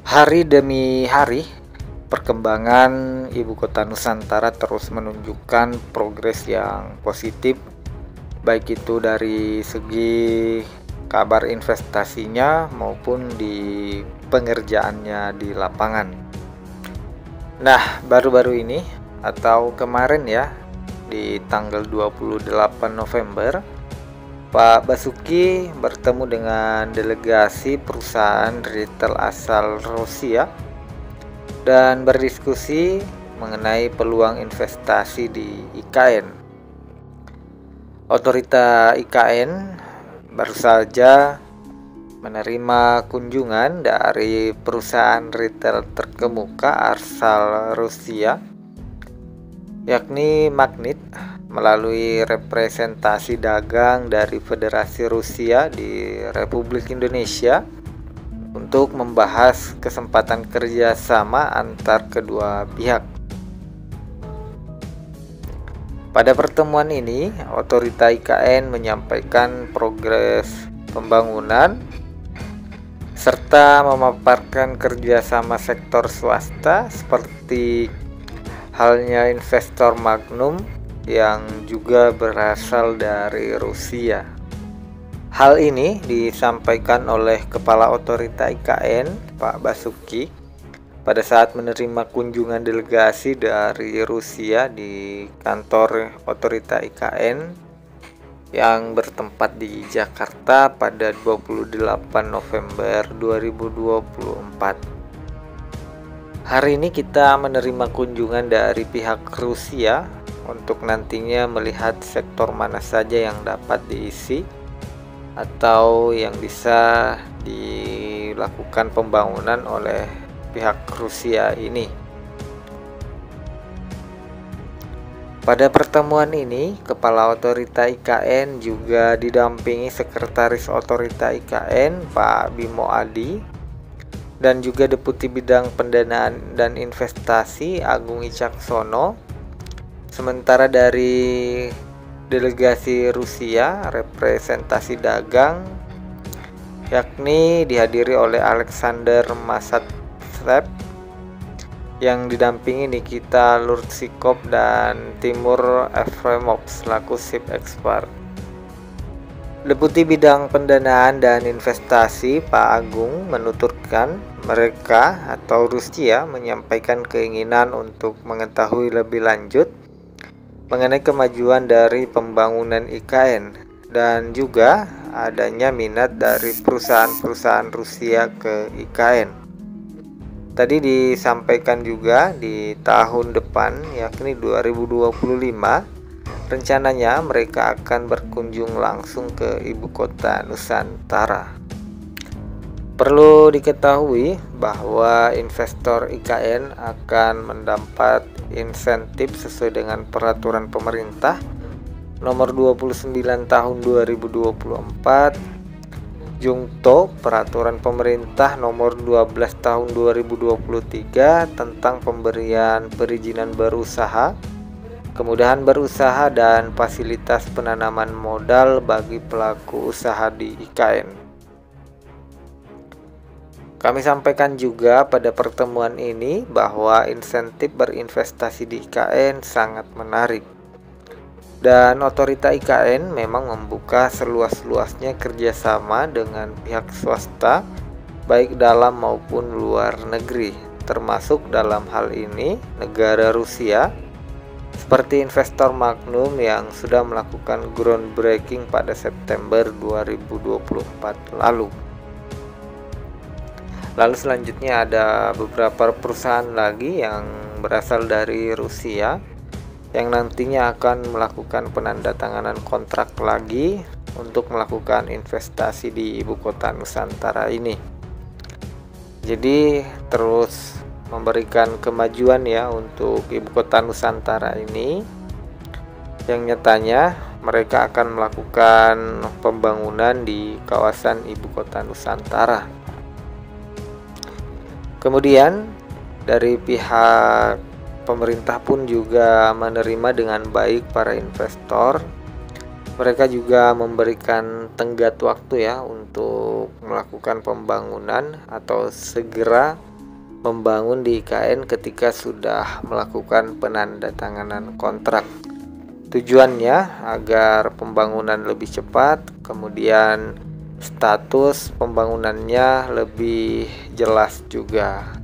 Hari demi hari, perkembangan ibu kota Nusantara terus menunjukkan progres yang positif, baik itu dari segi kabar investasinya maupun di pengerjaannya di lapangan. Nah, baru-baru ini atau kemarin ya, di tanggal 28 November, Pak Basuki bertemu dengan delegasi perusahaan retail asal Rusia dan berdiskusi mengenai peluang investasi di IKN. Otorita IKN baru saja menerima kunjungan dari perusahaan retail terkemuka asal Rusia, yakni Magnit, melalui representasi dagang dari Federasi Rusia di Republik Indonesia untuk membahas kesempatan kerjasama antar kedua pihak. Pada pertemuan ini, otorita IKN menyampaikan progres pembangunan serta memaparkan kerjasama sektor swasta seperti halnya investor Magnum yang juga berasal dari Rusia. Hal ini disampaikan oleh Kepala Otorita IKN, Pak Basuki, pada saat menerima kunjungan delegasi dari Rusia di kantor Otorita IKN yang bertempat di Jakarta pada 28 November 2024. Hari ini kita menerima kunjungan dari pihak Rusia untuk nantinya melihat sektor mana saja yang dapat diisi atau yang bisa dilakukan pembangunan oleh pihak Rusia ini. Pada pertemuan ini, Kepala Otorita IKN juga didampingi Sekretaris Otorita IKN, Pak Bimo Adi, dan juga Deputi Bidang Pendanaan dan Investasi, Agung Icaksono. Sementara dari delegasi Rusia, representasi dagang, yakni dihadiri oleh Alexander Masatsev, yang didampingi Nikita Lurtsikov dan Timur Efremov selaku Chief Expert. Deputi Bidang Pendanaan dan Investasi Pak Agung menuturkan mereka atau Rusia menyampaikan keinginan untuk mengetahui lebih lanjut mengenai kemajuan dari pembangunan IKN dan juga adanya minat dari perusahaan-perusahaan Rusia ke IKN. Tadi disampaikan juga di tahun depan, yakni 2025, rencananya mereka akan berkunjung langsung ke ibu kota Nusantara. Perlu diketahui bahwa investor IKN akan mendapat insentif sesuai dengan peraturan pemerintah nomor 29 tahun 2024, Jungto Peraturan Pemerintah Nomor 12 Tahun 2023 tentang pemberian perizinan berusaha, kemudahan berusaha dan fasilitas penanaman modal bagi pelaku usaha di IKN. Kami sampaikan juga pada pertemuan ini bahwa insentif berinvestasi di IKN sangat menarik. Dan otorita IKN memang membuka seluas-luasnya kerjasama dengan pihak swasta, baik dalam maupun luar negeri, termasuk dalam hal ini negara Rusia, seperti investor Magnum yang sudah melakukan groundbreaking pada September 2024 lalu. Lalu selanjutnya ada beberapa perusahaan lagi yang berasal dari Rusia yang nantinya akan melakukan penandatanganan kontrak lagi untuk melakukan investasi di ibu kota Nusantara ini. Jadi terus memberikan kemajuan ya untuk ibu kota Nusantara ini, yang nyatanya mereka akan melakukan pembangunan di kawasan ibu kota Nusantara. Kemudian dari pihak pemerintah pun juga menerima dengan baik para investor. Mereka juga memberikan tenggat waktu ya untuk melakukan pembangunan atau segera membangun di IKN ketika sudah melakukan penandatanganan kontrak. Tujuannya agar pembangunan lebih cepat, kemudian status pembangunannya lebih jelas juga.